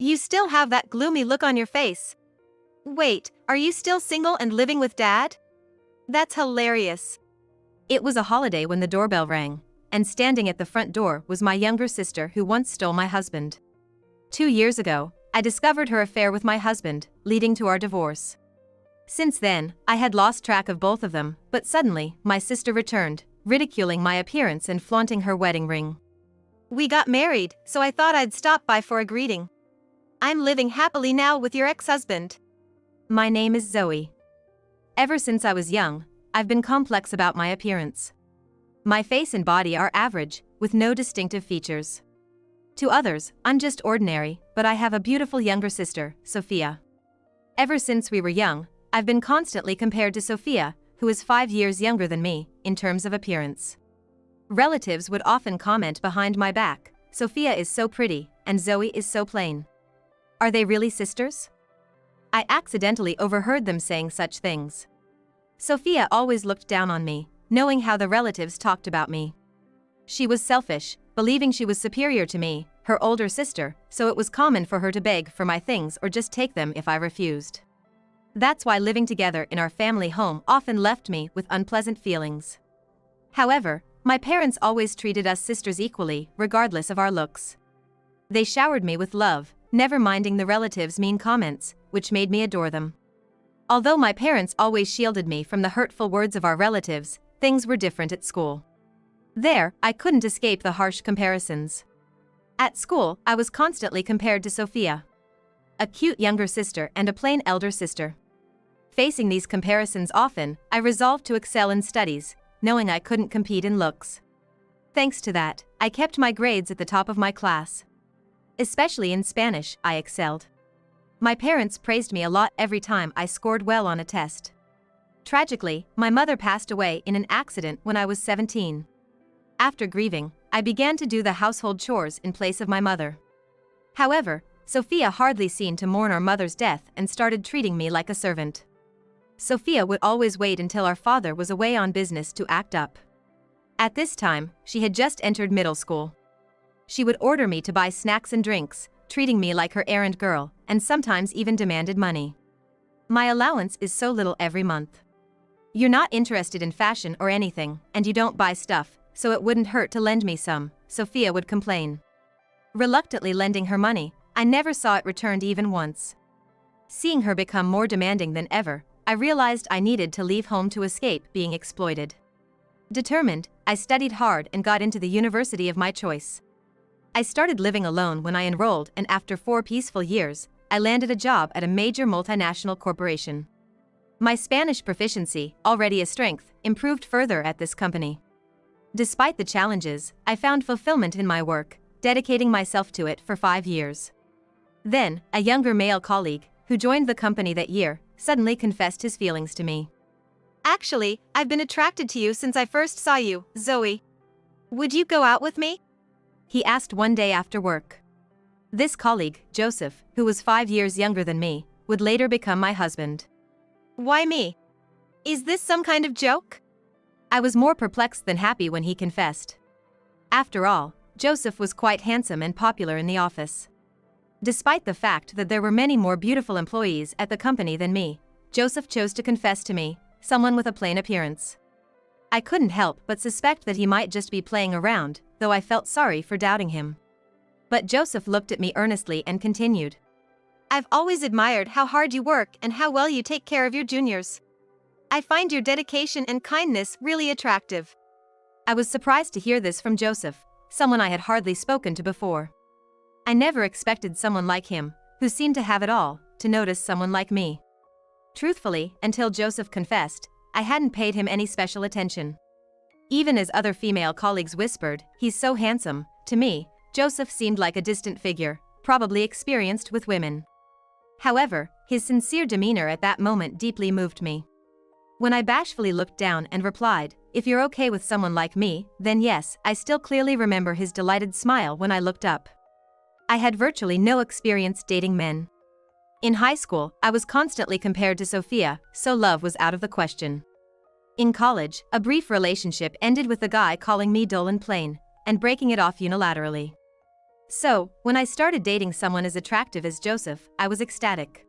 You still have that gloomy look on your face. Wait, are you still single and living with Dad? That's hilarious. It was a holiday when the doorbell rang, and standing at the front door was my younger sister who once stole my husband. 2 years ago, I discovered her affair with my husband, leading to our divorce. Since then, I had lost track of both of them, but suddenly, my sister returned, ridiculing my appearance and flaunting her wedding ring. We got married, so I thought I'd stop by for a greeting. I'm living happily now with your ex-husband. My name is Zoe. Ever since I was young, I've been complex about my appearance. My face and body are average, with no distinctive features. To others, I'm just ordinary, but I have a beautiful younger sister, Sophia. Ever since we were young, I've been constantly compared to Sophia, who is 5 years younger than me, in terms of appearance. Relatives would often comment behind my back, Sophia is so pretty, and Zoe is so plain. Are they really sisters? I accidentally overheard them saying such things. Sophia always looked down on me, knowing how the relatives talked about me. She was selfish, believing she was superior to me, her older sister, so it was common for her to beg for my things or just take them if I refused. That's why living together in our family home often left me with unpleasant feelings. However, my parents always treated us sisters equally, regardless of our looks. They showered me with love, never minding the relatives' mean comments, which made me adore them. Although my parents always shielded me from the hurtful words of our relatives, things were different at school. There, I couldn't escape the harsh comparisons. At school, I was constantly compared to Sophia, a cute younger sister and a plain elder sister. Facing these comparisons often, I resolved to excel in studies, knowing I couldn't compete in looks. Thanks to that, I kept my grades at the top of my class. Especially in Spanish, I excelled. My parents praised me a lot every time I scored well on a test. Tragically, my mother passed away in an accident when I was 17. After grieving, I began to do the household chores in place of my mother. However, Sophia hardly seemed to mourn our mother's death and started treating me like a servant. Sophia would always wait until our father was away on business to act up. At this time, she had just entered middle school. She would order me to buy snacks and drinks, treating me like her errand girl, and sometimes even demanded money. My allowance is so little every month. You're not interested in fashion or anything, and you don't buy stuff, so it wouldn't hurt to lend me some, Sophia would complain. Reluctantly lending her money, I never saw it returned even once. Seeing her become more demanding than ever, I realized I needed to leave home to escape being exploited. Determined, I studied hard and got into the university of my choice. I started living alone when I enrolled, and after 4 peaceful years, I landed a job at a major multinational corporation. My Spanish proficiency, already a strength, improved further at this company. Despite the challenges, I found fulfillment in my work, dedicating myself to it for 5 years. Then, a younger male colleague, who joined the company that year, suddenly confessed his feelings to me. Actually, I've been attracted to you since I first saw you, Zoe. Would you go out with me? He asked one day after work. This colleague, Joseph, who was 5 years younger than me, would later become my husband. Why me? Is this some kind of joke? I was more perplexed than happy when he confessed. After all, Joseph was quite handsome and popular in the office. Despite the fact that there were many more beautiful employees at the company than me, Joseph chose to confess to me, someone with a plain appearance. I couldn't help but suspect that he might just be playing around, though I felt sorry for doubting him. But Joseph looked at me earnestly and continued. I've always admired how hard you work and how well you take care of your juniors. I find your dedication and kindness really attractive. I was surprised to hear this from Joseph, someone I had hardly spoken to before. I never expected someone like him, who seemed to have it all, to notice someone like me. Truthfully, until Joseph confessed, I hadn't paid him any special attention. Even as other female colleagues whispered, "He's so handsome," to me, Joseph seemed like a distant figure, probably experienced with women. However, his sincere demeanor at that moment deeply moved me. When I bashfully looked down and replied, "If you're okay with someone like me, then yes," I still clearly remember his delighted smile when I looked up. I had virtually no experience dating men. In high school, I was constantly compared to Sophia, so love was out of the question. In college, a brief relationship ended with the guy calling me dull and plain, and breaking it off unilaterally. So, when I started dating someone as attractive as Joseph, I was ecstatic.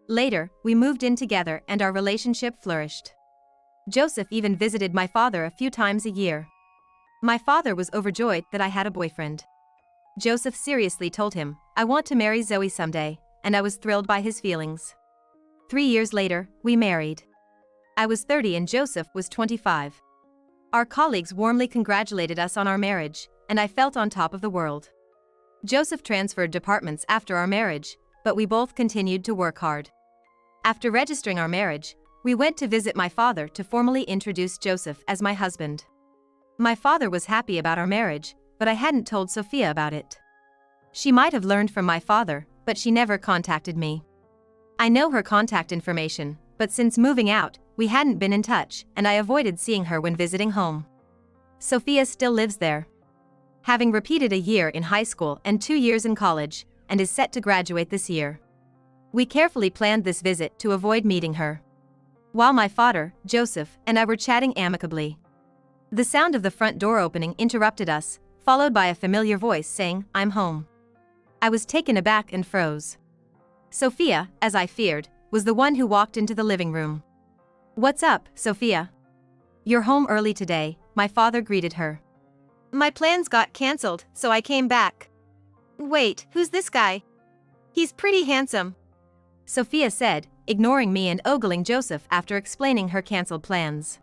Later, we moved in together and our relationship flourished. Joseph even visited my father a few times a year. My father was overjoyed that I had a boyfriend. Joseph seriously told him, "I want to marry Zoe someday," and I was thrilled by his feelings. 3 years later, we married. I was 30 and Joseph was 25. Our colleagues warmly congratulated us on our marriage, and I felt on top of the world. Joseph transferred departments after our marriage, but we both continued to work hard. After registering our marriage, we went to visit my father to formally introduce Joseph as my husband. My father was happy about our marriage, but I hadn't told Sophia about it. She might have learned from my father, but she never contacted me. I know her contact information, but since moving out, we hadn't been in touch, and I avoided seeing her when visiting home. Sophia still lives there. Having repeated a year in high school and 2 years in college, and is set to graduate this year. We carefully planned this visit to avoid meeting her. While my father, Joseph, and I were chatting amicably, the sound of the front door opening interrupted us, followed by a familiar voice saying, "I'm home." I was taken aback and froze. Sophia, as I feared, was the one who walked into the living room. "What's up, Sophia? You're home early today," my father greeted her. "My plans got cancelled, so I came back." "Wait, who's this guy? He's pretty handsome," Sophia said, ignoring me and ogling Joseph after explaining her cancelled plans.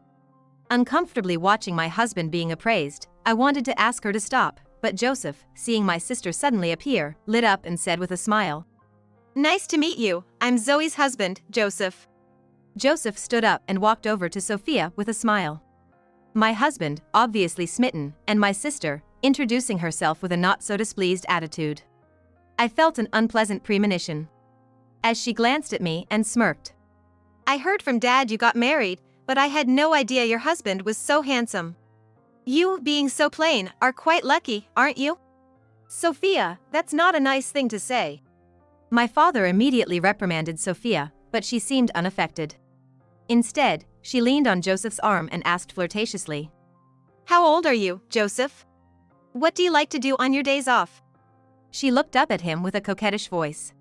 Uncomfortably watching my husband being appraised, I wanted to ask her to stop, but Joseph, seeing my sister suddenly appear, lit up and said with a smile, "Nice to meet you, I'm Zoe's husband, Joseph." Joseph stood up and walked over to Sophia with a smile. My husband, obviously smitten, and my sister, introducing herself with a not-so-displeased attitude. I felt an unpleasant premonition as she glanced at me and smirked. "I heard from Dad you got married, but I had no idea your husband was so handsome. You, being so plain, are quite lucky, aren't you?" "Sophia, that's not a nice thing to say." My father immediately reprimanded Sophia, but she seemed unaffected. Instead, she leaned on Joseph's arm and asked flirtatiously, "How old are you, Joseph? What do you like to do on your days off?" She looked up at him with a coquettish voice.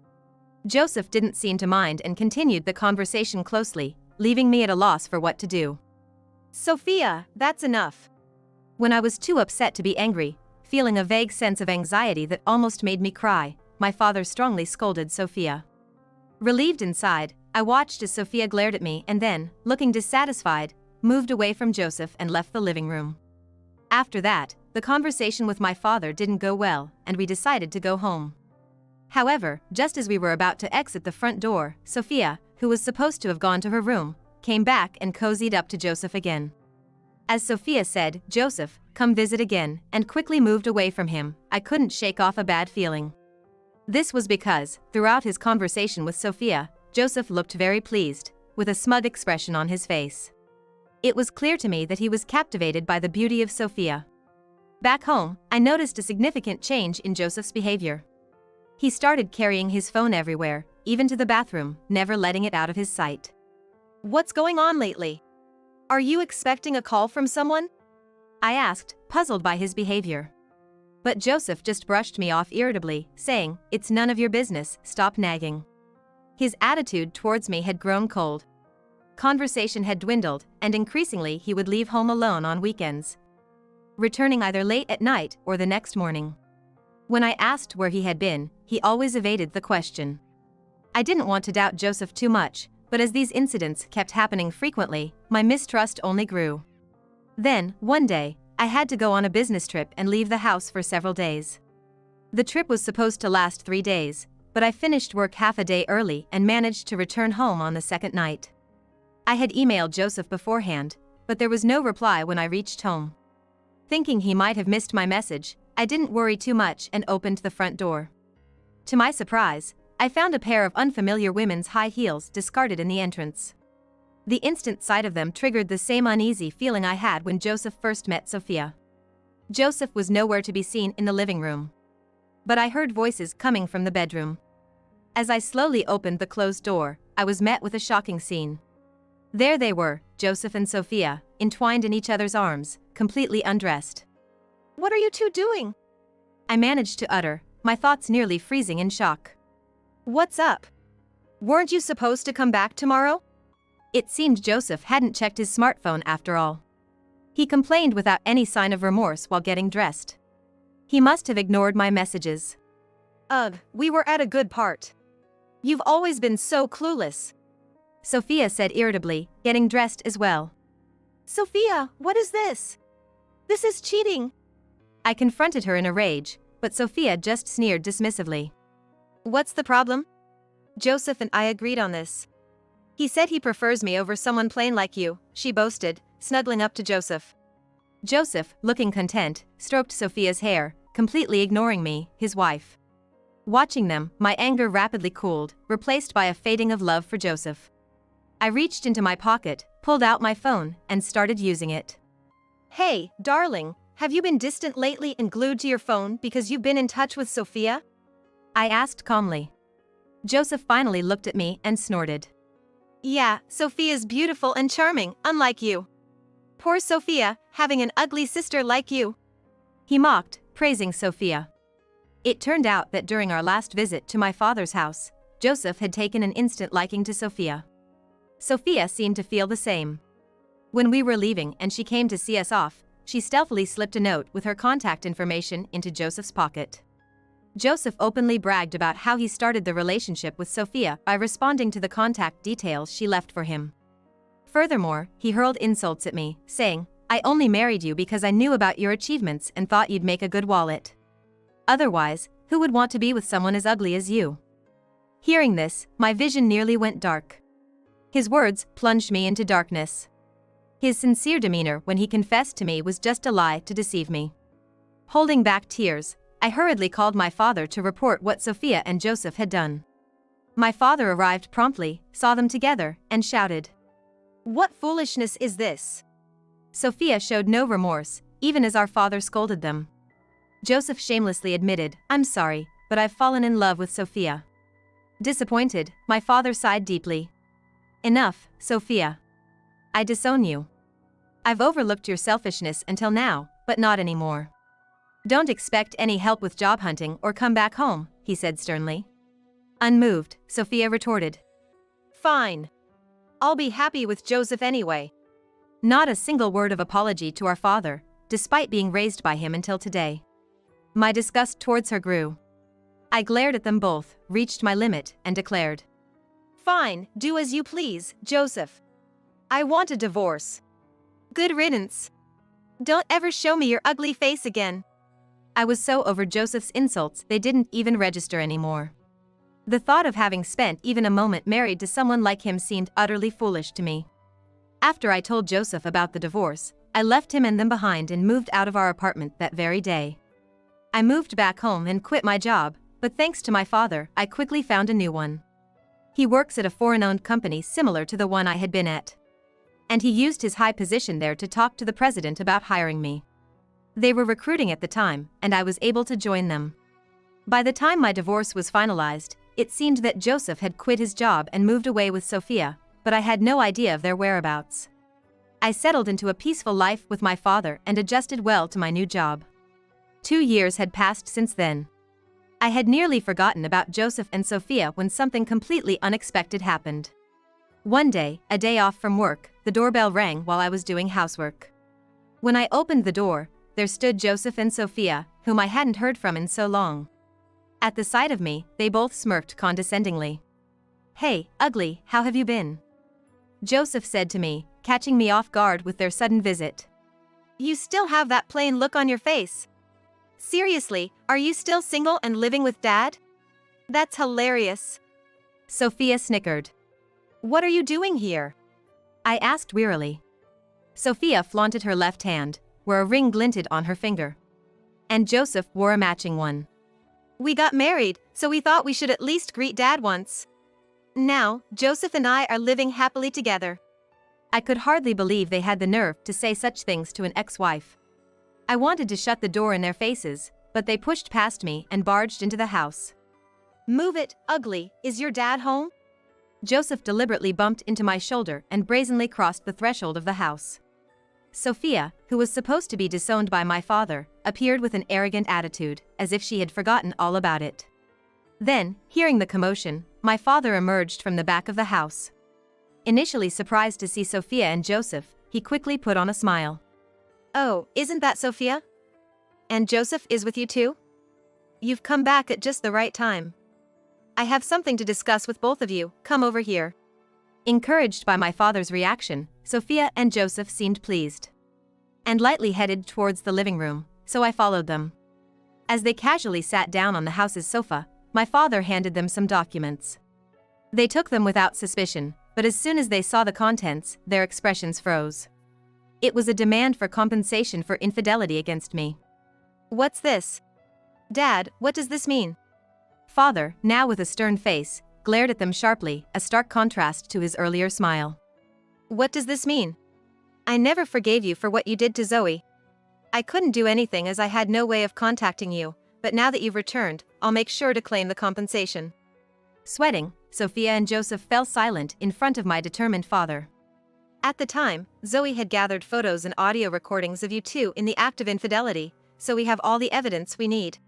Joseph didn't seem to mind and continued the conversation closely, leaving me at a loss for what to do. "Sophia, that's enough." When I was too upset to be angry, feeling a vague sense of anxiety that almost made me cry, my father strongly scolded Sophia. Relieved inside, I watched as Sophia glared at me and then, looking dissatisfied, moved away from Joseph and left the living room. After that, the conversation with my father didn't go well, and we decided to go home. However, just as we were about to exit the front door, Sophia, who was supposed to have gone to her room, came back and cozied up to Joseph again. As Sophia said, "Joseph, come visit again," and quickly moved away from him, I couldn't shake off a bad feeling. This was because, throughout his conversation with Sophia, Joseph looked very pleased, with a smug expression on his face. It was clear to me that he was captivated by the beauty of Sophia. Back home, I noticed a significant change in Joseph's behavior. He started carrying his phone everywhere, even to the bathroom, never letting it out of his sight. "What's going on lately? Are you expecting a call from someone?" I asked, puzzled by his behavior. But Joseph just brushed me off irritably, saying, "It's none of your business, stop nagging." His attitude towards me had grown cold. Conversation had dwindled, and increasingly he would leave home alone on weekends, returning either late at night or the next morning. When I asked where he had been, he always evaded the question. I didn't want to doubt Joseph too much, but as these incidents kept happening frequently, my mistrust only grew. Then, one day, I had to go on a business trip and leave the house for several days. The trip was supposed to last 3 days, but I finished work half a day early and managed to return home on the second night. I had emailed Joseph beforehand, but there was no reply when I reached home. Thinking he might have missed my message, I didn't worry too much and opened the front door. To my surprise, I found a pair of unfamiliar women's high heels discarded in the entrance. The instant sight of them triggered the same uneasy feeling I had when Joseph first met Sophia. Joseph was nowhere to be seen in the living room. But I heard voices coming from the bedroom. As I slowly opened the closed door, I was met with a shocking scene. There they were, Joseph and Sophia, entwined in each other's arms, completely undressed. "What are you two doing?" I managed to utter, my thoughts nearly freezing in shock. What's up? Weren't you supposed to come back tomorrow? It seemed Joseph hadn't checked his smartphone after all. He complained without any sign of remorse while getting dressed. He must have ignored my messages. Ugh, we were at a good part. You've always been so clueless, Sophia said irritably, getting dressed as well. Sophia, what is this? This is cheating. I confronted her in a rage, but Sophia just sneered dismissively. What's the problem? Joseph and I agreed on this. He said he prefers me over someone plain like you, she boasted, snuggling up to Joseph. Joseph, looking content, stroked Sophia's hair, completely ignoring me, his wife. Watching them, my anger rapidly cooled, replaced by a fading of love for Joseph. I reached into my pocket, pulled out my phone, and started using it. Hey, darling, have you been distant lately and glued to your phone because you've been in touch with Sophia? I asked calmly. Joseph finally looked at me and snorted. Yeah, Sophia's beautiful and charming, unlike you. Poor Sophia, having an ugly sister like you. He mocked, praising Sophia. It turned out that during our last visit to my father's house, Joseph had taken an instant liking to Sophia. Sophia seemed to feel the same. When we were leaving and she came to see us off, she stealthily slipped a note with her contact information into Joseph's pocket. Joseph openly bragged about how he started the relationship with Sophia by responding to the contact details she left for him. Furthermore, he hurled insults at me, saying, I only married you because I knew about your achievements and thought you'd make a good wallet. Otherwise, who would want to be with someone as ugly as you? Hearing this, my vision nearly went dark. His words plunged me into darkness. His sincere demeanor when he confessed to me was just a lie to deceive me. Holding back tears, I hurriedly called my father to report what Sophia and Joseph had done. My father arrived promptly, saw them together, and shouted, What foolishness is this? Sophia showed no remorse, even as our father scolded them. Joseph shamelessly admitted, I'm sorry, but I've fallen in love with Sophia. Disappointed, my father sighed deeply. Enough, Sophia. I disown you. I've overlooked your selfishness until now, but not anymore. Don't expect any help with job hunting or come back home, he said sternly. Unmoved, Sophia retorted. Fine. I'll be happy with Joseph anyway. Not a single word of apology to our father, despite being raised by him until today. My disgust towards her grew. I glared at them both, reached my limit, and declared, Fine, do as you please, Joseph. I want a divorce. Good riddance. Don't ever show me your ugly face again. I was so over Joseph's insults they didn't even register anymore. The thought of having spent even a moment married to someone like him seemed utterly foolish to me. After I told Joseph about the divorce, I left him and them behind and moved out of our apartment that very day. I moved back home and quit my job, but thanks to my father, I quickly found a new one. He works at a foreign-owned company similar to the one I had been at. And he used his high position there to talk to the president about hiring me. They were recruiting at the time, and I was able to join them. By the time my divorce was finalized, it seemed that Joseph had quit his job and moved away with Sophia, but I had no idea of their whereabouts. I settled into a peaceful life with my father and adjusted well to my new job. 2 years had passed since then. I had nearly forgotten about Joseph and Sophia when something completely unexpected happened. One day, a day off from work, the doorbell rang while I was doing housework. When I opened the door, there stood Joseph and Sophia, whom I hadn't heard from in so long. At the sight of me, they both smirked condescendingly. Hey, ugly, how have you been? Joseph said to me, catching me off guard with their sudden visit. You still have that plain look on your face. Seriously, are you still single and living with Dad? That's hilarious. Sophia snickered. What are you doing here? I asked wearily. Sophia flaunted her left hand, where a ring glinted on her finger. And Joseph wore a matching one. We got married, so we thought we should at least greet Dad once. Now, Joseph and I are living happily together. I could hardly believe they had the nerve to say such things to an ex-wife. I wanted to shut the door in their faces, but they pushed past me and barged into the house. Move it, ugly, is your dad home? Joseph deliberately bumped into my shoulder and brazenly crossed the threshold of the house. Sophia, who was supposed to be disowned by my father, appeared with an arrogant attitude, as if she had forgotten all about it. Then, hearing the commotion, my father emerged from the back of the house. Initially surprised to see Sophia and Joseph, he quickly put on a smile. "Oh, isn't that Sophia? And Joseph is with you too? You've come back at just the right time. I have something to discuss with both of you, come over here." Encouraged by my father's reaction, Sophia and Joseph seemed pleased and lightly headed towards the living room, so I followed them. As they casually sat down on the house's sofa, my father handed them some documents. They took them without suspicion, but as soon as they saw the contents, their expressions froze. It was a demand for compensation for infidelity against me. "What's this? Dad, what does this mean?" Father, now with a stern face, glared at them sharply, a stark contrast to his earlier smile. "What does this mean? I never forgave you for what you did to Zoe. I couldn't do anything as I had no way of contacting you, but now that you've returned, I'll make sure to claim the compensation." Sweating, Sophia and Joseph fell silent in front of my determined father. At the time, Zoe had gathered photos and audio recordings of you two in the act of infidelity, so we have all the evidence we need.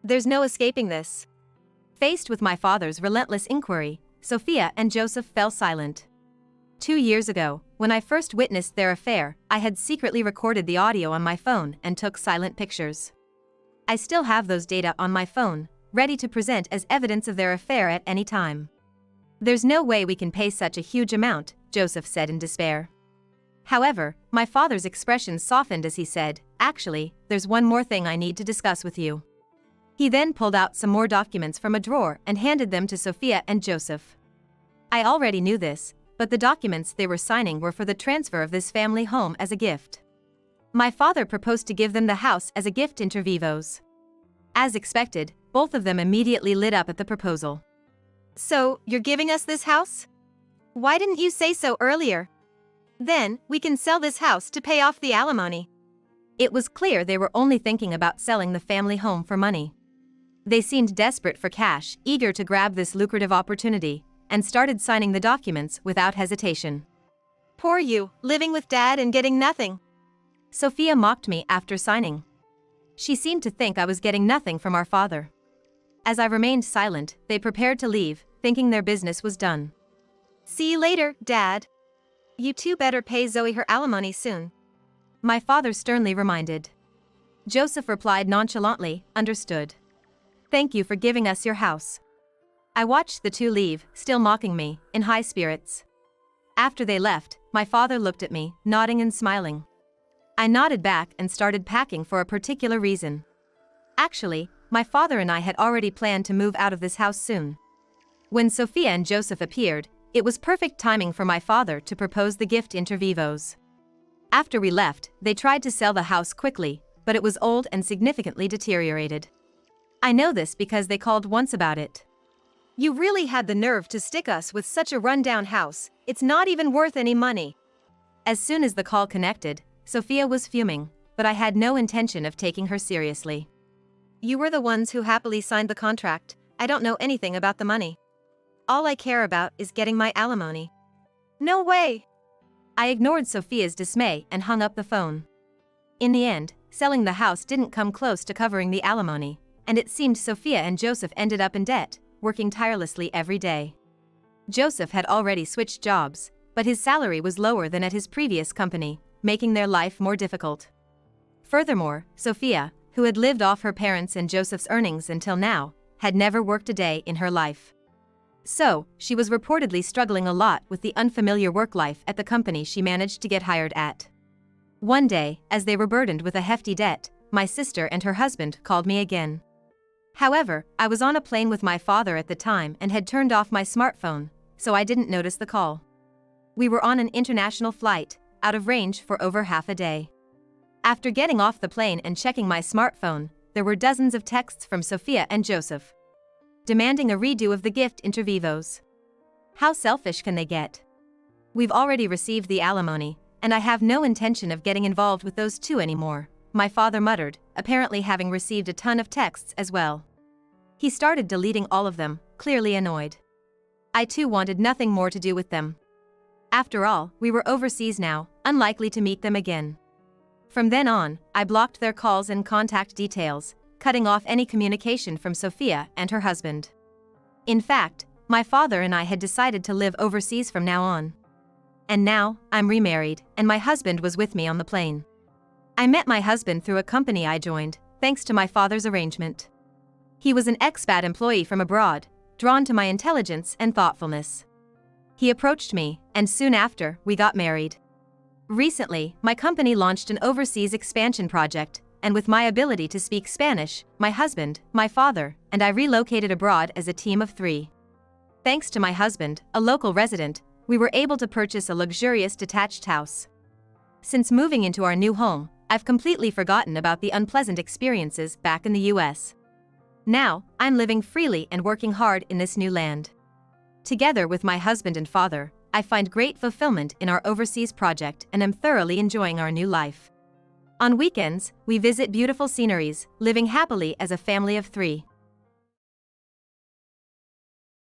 There's no escaping this. Faced with my father's relentless inquiry, Sophia and Joseph fell silent. 2 years ago, when I first witnessed their affair, I had secretly recorded the audio on my phone and took silent pictures. I still have those data on my phone, ready to present as evidence of their affair at any time. "There's no way we can pay such a huge amount," Joseph said in despair. However, my father's expression softened as he said, "Actually, there's one more thing I need to discuss with you." He then pulled out some more documents from a drawer and handed them to Sophia and Joseph. I already knew this, but the documents they were signing were for the transfer of this family home as a gift. My father proposed to give them the house as a gift inter vivos. As expected, both of them immediately lit up at the proposal. "So, you're giving us this house? Why didn't you say so earlier? Then, we can sell this house to pay off the alimony." It was clear they were only thinking about selling the family home for money. They seemed desperate for cash, eager to grab this lucrative opportunity, and started signing the documents without hesitation. "Poor you, living with Dad and getting nothing." Sophia mocked me after signing. She seemed to think I was getting nothing from our father. As I remained silent, they prepared to leave, thinking their business was done. "See you later, Dad. You two better pay Zoe her alimony soon," my father sternly reminded. Joseph replied nonchalantly, "Understood. Thank you for giving us your house." I watched the two leave, still mocking me, in high spirits. After they left, my father looked at me, nodding and smiling. I nodded back and started packing for a particular reason. Actually, my father and I had already planned to move out of this house soon. When Sophia and Joseph appeared, it was perfect timing for my father to propose the gift inter vivos. After we left, they tried to sell the house quickly, but it was old and significantly deteriorated. I know this because they called once about it. "You really had the nerve to stick us with such a rundown house, it's not even worth any money." As soon as the call connected, Sophia was fuming, but I had no intention of taking her seriously. "You were the ones who happily signed the contract, I don't know anything about the money. All I care about is getting my alimony." "No way!" I ignored Sophia's dismay and hung up the phone. In the end, selling the house didn't come close to covering the alimony, and it seemed Sophia and Joseph ended up in debt, working tirelessly every day. Joseph had already switched jobs, but his salary was lower than at his previous company, making their life more difficult. Furthermore, Sophia, who had lived off her parents' and Joseph's earnings until now, had never worked a day in her life. So, she was reportedly struggling a lot with the unfamiliar work life at the company she managed to get hired at. One day, as they were burdened with a hefty debt, my sister and her husband called me again. However, I was on a plane with my father at the time and had turned off my smartphone, so I didn't notice the call. We were on an international flight, out of range for over half a day. After getting off the plane and checking my smartphone, there were dozens of texts from Sophia and Joseph, demanding a redo of the gift inter vivos. How selfish can they get? We've already received the alimony, and I have no intention of getting involved with those two anymore, my father muttered, apparently having received a ton of texts as well. He started deleting all of them, clearly annoyed. I too wanted nothing more to do with them. After all, we were overseas now, unlikely to meet them again. From then on, I blocked their calls and contact details, cutting off any communication from Sophia and her husband. In fact, my father and I had decided to live overseas from now on. And now, I'm remarried, and my husband was with me on the plane. I met my husband through a company I joined, thanks to my father's arrangement. He was an expat employee from abroad, drawn to my intelligence and thoughtfulness. He approached me, and soon after, we got married. Recently, my company launched an overseas expansion project, and with my ability to speak Spanish, my husband, my father, and I relocated abroad as a team of 3. Thanks to my husband, a local resident, we were able to purchase a luxurious detached house. Since moving into our new home, I've completely forgotten about the unpleasant experiences back in the US. Now, I'm living freely and working hard in this new land. Together with my husband and father, I find great fulfillment in our overseas project and am thoroughly enjoying our new life. On weekends, we visit beautiful sceneries, living happily as a family of 3.